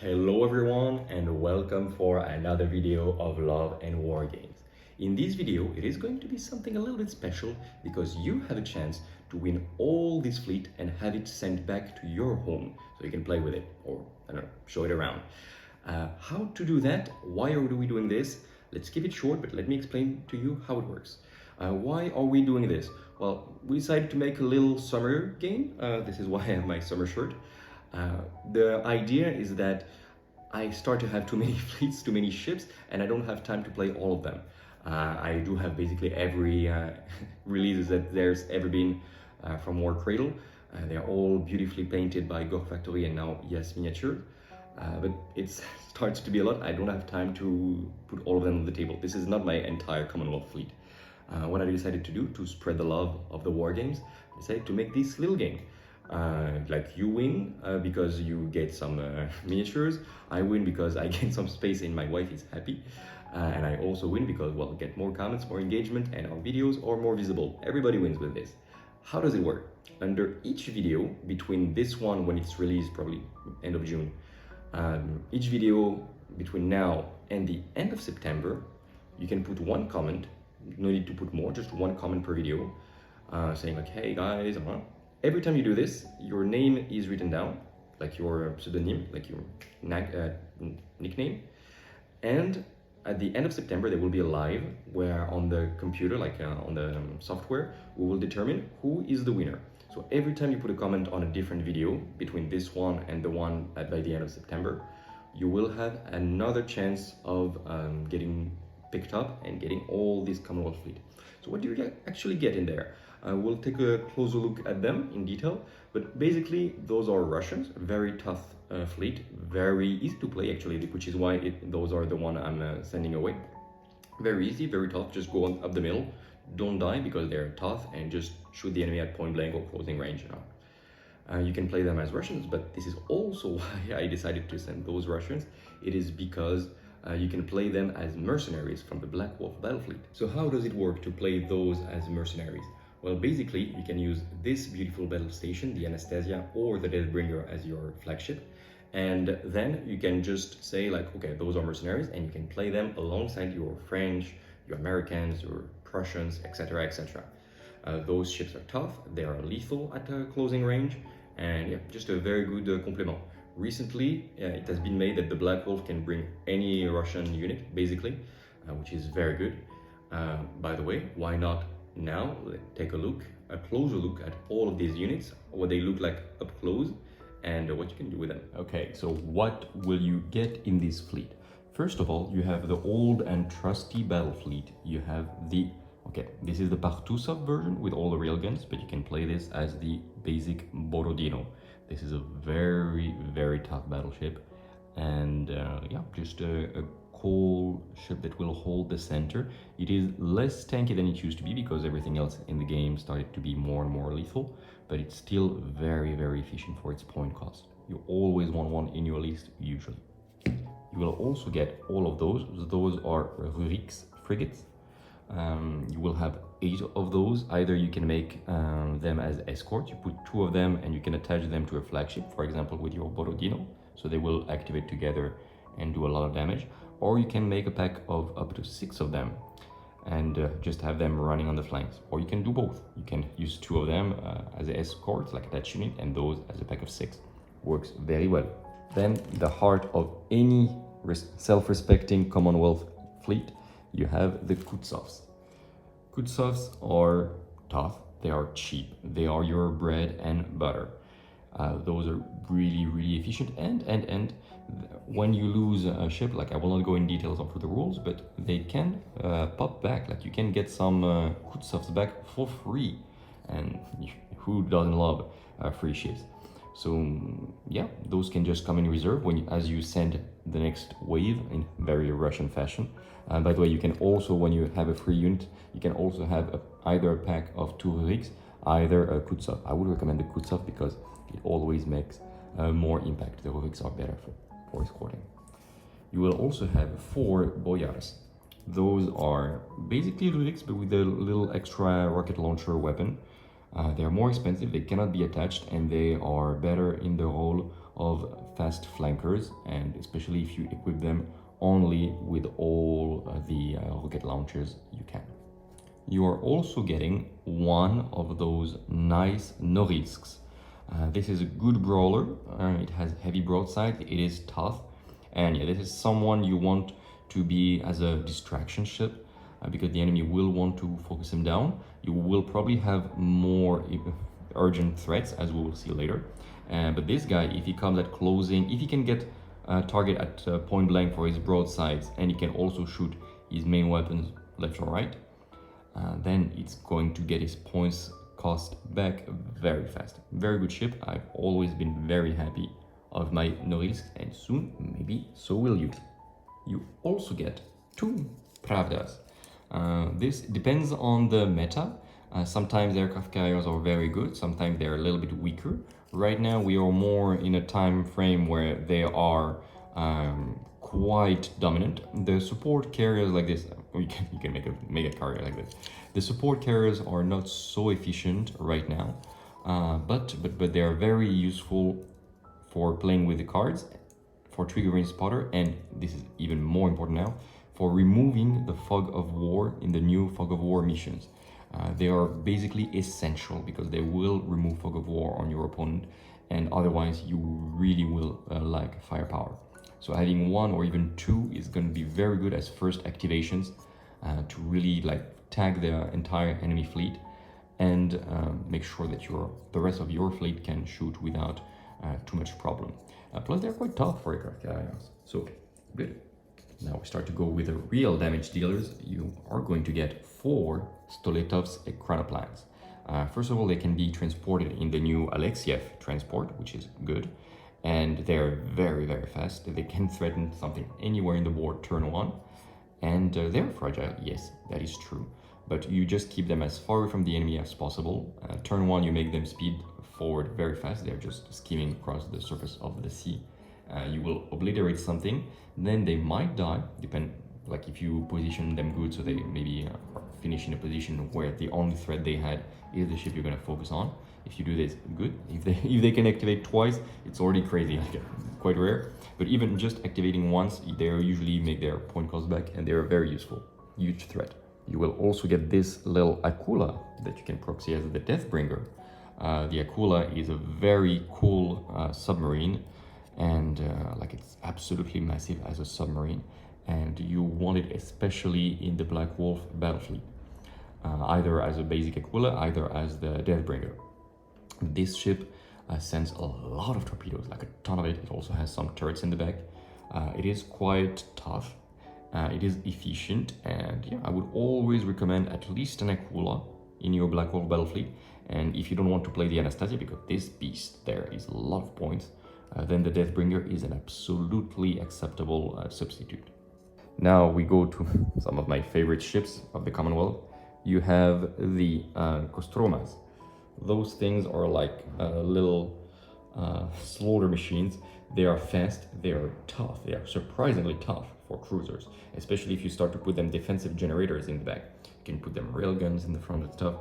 Hello everyone and welcome for another video of Love and Wargames. In this video, it is going to be something a little bit special because you have a chance to win all this fleet and have it sent back to your home so you can play with it or, I don't know, show it around. How to do that? Why are we doing this? Let's keep it short, but let me explain to you how it works. Why are we doing this? Well, we decided to make a little summer game. This is why I have my summer shirt. The idea is that I start to have too many fleets, too many ships, and I don't have time to play all of them. I do have basically every release that there's ever been from War Cradle. They're all beautifully painted by Gore Factory and now Yes Miniature. But it starts to be a lot. I don't have time to put all of them on the table. This is not my entire Commonwealth fleet. What I decided to do to spread the love of the war games, I decided to make this little game. Like you win because you get some miniatures. I win because I get some space and my wife is happy. And I also win because, well, get more comments, more engagement, and our videos are more visible. Everybody wins with this. How does it work? Under each video, between this one when it's released, probably end of June, each video between now and the end of September, you can put one comment. No need to put more, just one comment per video, saying like, hey guys, every time you do this, your name is written down, like your pseudonym, like your nickname. And at the end of September, there will be a live where on the computer, like on the software, we will determine who is the winner. So every time you put a comment on a different video between this one and the one by the end of September, you will have another chance of getting picked up and getting all this Commonwealth fleet. So what do you actually get in there? We'll take a closer look at them in detail, but basically those are Russians, very tough fleet, very easy to play actually, which is why those are the one I'm sending away. Very easy, very tough, just go on up the middle, don't die because they're tough, and just shoot the enemy at point blank or closing range. You can play them as Russians, but this is also why I decided to send those Russians. It is because you can play them as mercenaries from the Black Wolf Battlefleet. So how does it work to play those as mercenaries? Well, basically, you can use this beautiful battle station, the Anastasia or the Deathbringer as your flagship. And then you can just say like, okay, those are mercenaries, and you can play them alongside your French, your Americans, your Prussians, etc., etc. Those ships are tough, they are lethal at closing range, and yeah, just a very good complement. Recently, it has been made that the Black Wolf can bring any Russian unit, basically, which is very good. By the way, why not now take a closer look at all of these units, what they look like up close, and what you can do with them. Okay, so what will you get in this fleet? First of all, you have the old and trusty battle fleet. You have this is the Partusov version with all the railguns, but you can play this as the basic Borodino. This is a very, very tough battleship, and yeah, just a cool ship that will hold the center. It is less tanky than it used to be because everything else in the game started to be more and more lethal, but it's still very, very efficient for its point cost. You always want one in your list, usually. You will also get all of those. Those are Rurik's frigates. You will have 8 of those. Either you can make them as escorts, you put 2 of them and you can attach them to a flagship, for example with your Borodino, so they will activate together and do a lot of damage. Or you can make a pack of up to 6 of them and just have them running on the flanks. Or you can do both. You can use 2 of them as escorts, like that unit, and those as a pack of 6. Works very well. Then the heart of any self-respecting Commonwealth fleet, you have the Kutsovs. Kutsovs are tough, they are cheap, they are your bread and butter. Those are really, really efficient, and when you lose a ship, like I will not go in details of the rules, but they can pop back, like you can get some Kutsovs back for free, and who doesn't love free ships? So yeah, those can just come in reserve as you send the next wave in very Russian fashion. By the way, you can also, when you have a free unit, you can also have either a pack of 2 Ruriks, either a Kutsov. I would recommend the Kutsov because it always makes more impact. The Ruriks are better for escorting. You will also have 4 Boyars. Those are basically Ruriks, but with a little extra rocket launcher weapon. They are more expensive, they cannot be attached, and they are better in the role of fast fast flankers, and especially if you equip them only with all the rocket launchers you can. You are also getting one of those nice no risks. This is a good brawler. It has heavy broadside, it is tough, and yeah, this is someone you want to be as a distraction ship, because the enemy will want to focus him down. You will probably have more urgent threats, as we will see later. But this guy, if he comes at closing, if he can get a target at point blank for his broadsides, and he can also shoot his main weapons left or right, then it's going to get his points cost back very fast. Very good ship. I've always been very happy of my no risk, and soon maybe so will you. You also get 2 Pravdas. This depends on the meta. Sometimes aircraft carriers are very good, sometimes they're a little bit weaker. Right now we are more in a time frame where they are quite dominant. The support carriers like this, you can make a mega carrier like this. The support carriers are not so efficient right now, but they are very useful for playing with the cards, for triggering spotter, and this is even more important now, for removing the fog of war in the new fog of war missions. They are basically essential because they will remove fog of war on your opponent, and otherwise you really will lack firepower. So having 1 or even 2 is going to be very good as first activations to really like tag the entire enemy fleet and make sure that the rest of your fleet can shoot without too much problem. Plus they're quite tough for aircraft carriers, so good. Now we start to go with the real damage dealers. You are going to get 4 Stoletov's Chronoplans. First of all, they can be transported in the new Alexiev transport, which is good. And they're very, very fast. They can threaten something anywhere in the board turn 1. And they're fragile, yes, that is true. But you just keep them as far away from the enemy as possible. Turn 1, you make them speed forward very fast. They're just skimming across the surface of the sea. You will obliterate something, then they might die, like if you position them good, so they maybe finish in a position where the only threat they had is the ship you're going to focus on. If you do this, good. If they can activate twice, it's already crazy, quite rare. But even just activating once, they usually make their point cost back, and they're very useful. Huge threat. You will also get this little Aquila that you can proxy as the Deathbringer. The Aquila is a very cool submarine, and like it's absolutely massive as a submarine, and you want it especially in the Black Wolf Battlefleet, either as a basic Aquila, either as the Deathbringer. This ship sends a lot of torpedoes, like a ton of it. It also has some turrets in the back. It is quite tough, it is efficient, and yeah, I would always recommend at least an Aquila in your Black Wolf Battlefleet. And if you don't want to play the Anastasia, because this beast there is a lot of points, then the Deathbringer is an absolutely acceptable substitute. Now we go to some of my favorite ships of the Commonwealth. You have the Kostromas. Those things are like little slaughter machines. They are fast, they are tough, they are surprisingly tough for cruisers, especially if you start to put them defensive generators in the back. You can put them railguns in the front and stuff.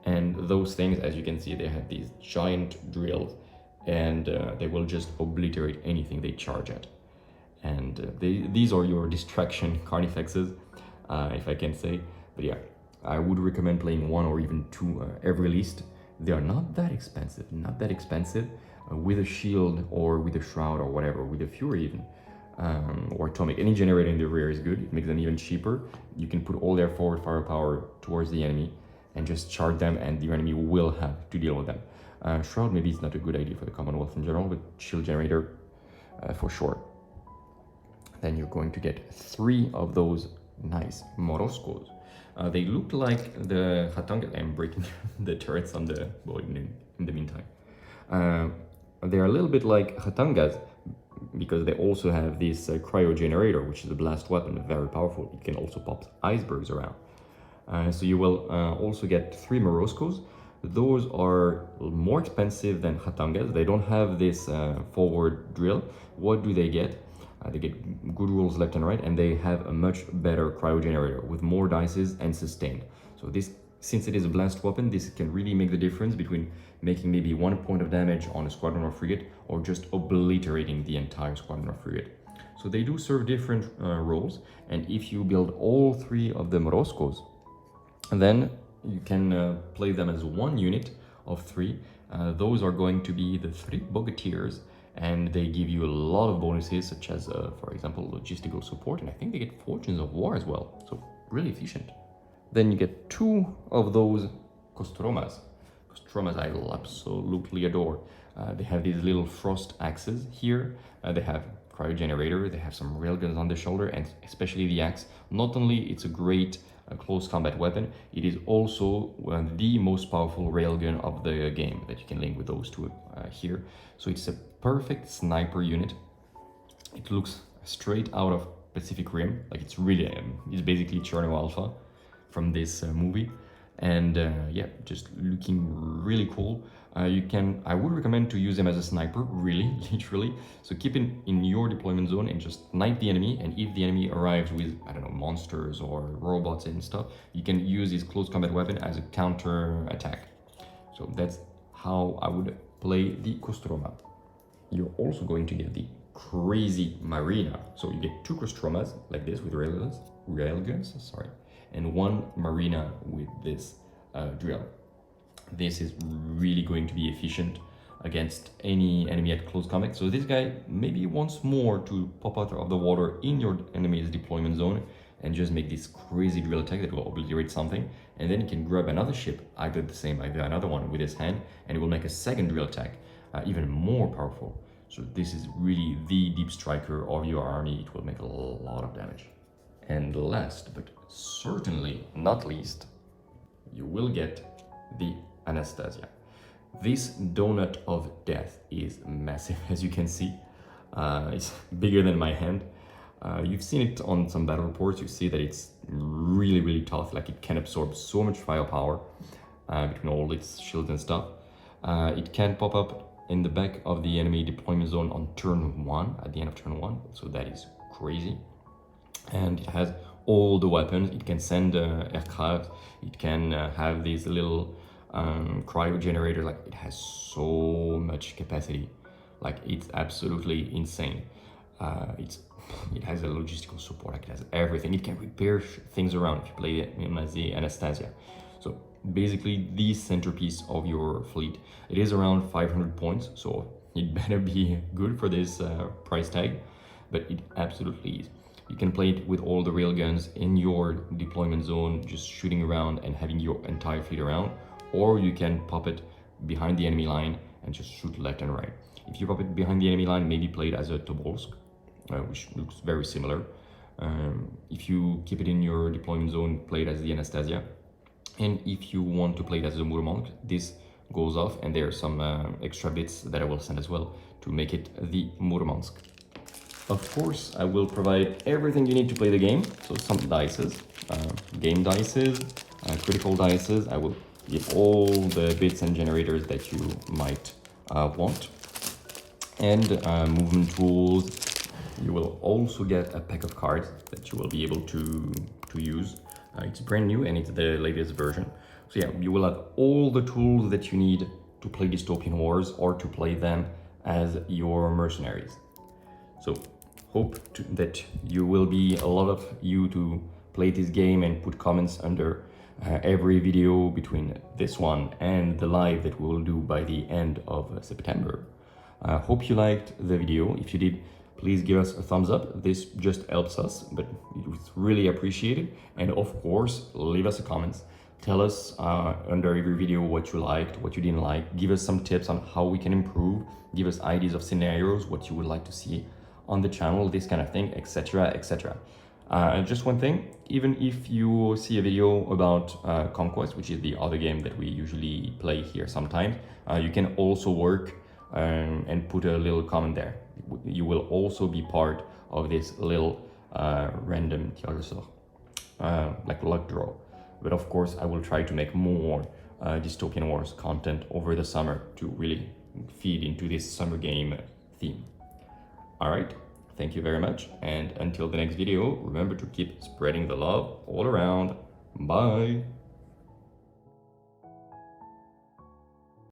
And those things, as you can see, they have these giant drills, and they will just obliterate anything they charge at. And these are your distraction carnifexes, if I can say. But yeah, I would recommend playing 1 or even 2 every list. They are not that expensive, with a shield or with a shroud or whatever, with a fury even, or atomic. Any generator in the rear is good. It makes them even cheaper. You can put all their forward firepower towards the enemy and just charge them, and the enemy will have to deal with them. Shroud maybe it's not a good idea for the Commonwealth in general, but shield generator for sure. Then you're going to get 3 of those nice Moroskos. They look like the Hatanga. I'm breaking the turrets on the board in the meantime. They're a little bit like Hatangas because they also have this cryo generator, which is a blast weapon, very powerful. It can also pop icebergs around. So you will also get 3 Moroskos. Those are more expensive than Hatangas. They don't have this forward drill. What do they get? They get good rolls left and right, and they have a much better cryo generator with more dices and sustained. So this Since it is a blast weapon, this can really make the difference between making maybe 1 point of damage on a squadron or frigate, or just obliterating the entire squadron or frigate. So they do serve different roles, and if you build all 3 of the Moroscos, then you can play them as 1 unit of 3. Those are going to be the 3 Bogateers, and they give you a lot of bonuses, such as, for example, logistical support, and I think they get Fortunes of War as well, so really efficient. Then you get 2 of those Kostromas. Kostromas I absolutely adore. They have these little frost axes here. They have cryogenerator, they have some railguns on the shoulder, and especially the axe. Not only it's a great close combat weapon, it is also the most powerful railgun of the game that you can link with those 2 here. So it's a perfect sniper unit. It looks straight out of Pacific Rim, like it's really, it's basically Cherno Alpha from this movie, and yeah, just looking really cool. I would recommend to use them as a sniper, really, literally. So keep it in your deployment zone and just snipe the enemy, and if the enemy arrives with, I don't know, monsters or robots and stuff, you can use this close combat weapon as a counter attack. So that's how I would play the Kostroma. You're also going to get the crazy Marina. So you get 2 Kostromas like this with railguns, sorry, and 1 Marina with this drill. This is really going to be efficient against any enemy at close combat. So this guy maybe wants more to pop out of the water in your enemy's deployment zone and just make this crazy drill attack that will obliterate something, and then he can grab another ship, either the same, either another one with his hand, and it will make a second drill attack, even more powerful. So this is really the deep striker of your army. It will make a lot of damage. And last, but certainly not least, you will get the Anastasia. This donut of death is massive, as you can see. It's bigger than my hand. You've seen it on some battle reports. You see that it's really tough, like it can absorb so much firepower between all its shields and stuff. It can pop up in the back of the enemy deployment zone on turn 1, at the end of turn 1, so that is crazy. And it has all the weapons. It can send aircraft, it can have these little cryogenerator, like it has so much capacity, like it's absolutely insane. It has a logistical support, like it has everything. It can repair things around if you play it as the Anastasia. So basically the centerpiece of your fleet. It is around 500 points, so it better be good for this price tag, but it absolutely is. You can play it with all the railguns in your deployment zone, just shooting around and having your entire fleet around, or you can pop it behind the enemy line and just shoot left and right. If you pop it behind the enemy line, maybe play it as a Tobolsk, which looks very similar. If you keep it in your deployment zone, play it as the Anastasia. And if you want to play it as a Murmansk, this goes off, and there are some extra bits that I will send as well to make it the Murmansk. Of course, I will provide everything you need to play the game. So some dices, game dices, critical dices. I will give all the bits and generators that you might want. And movement tools. You will also get a pack of cards that you will be able to use. It's brand new and it's the latest version. So yeah, you will have all the tools that you need to play Dystopian Wars or to play them as your mercenaries. So hope that you will be a lot of you to play this game and put comments under every video between this one and the live that we will do by the end of September. Hope you liked the video. If you did, please give us a thumbs up. This just helps us, but it's really appreciated. And of course, leave us a comment. Tell us under every video what you liked, what you didn't like. Give us some tips on how we can improve. Give us ideas of scenarios, what you would like to see on the channel, this kind of thing, etc, etc. And just one thing, even if you see a video about Conquest, which is the other game that we usually play here sometimes, you can also work and put a little comment there. You will also be part of this little random tirage au sort, like luck draw. But of course, I will try to make more Dystopian Wars content over the summer to really feed into this summer game theme. All right, thank you very much. And until the next video, remember to keep spreading the love all around. Bye.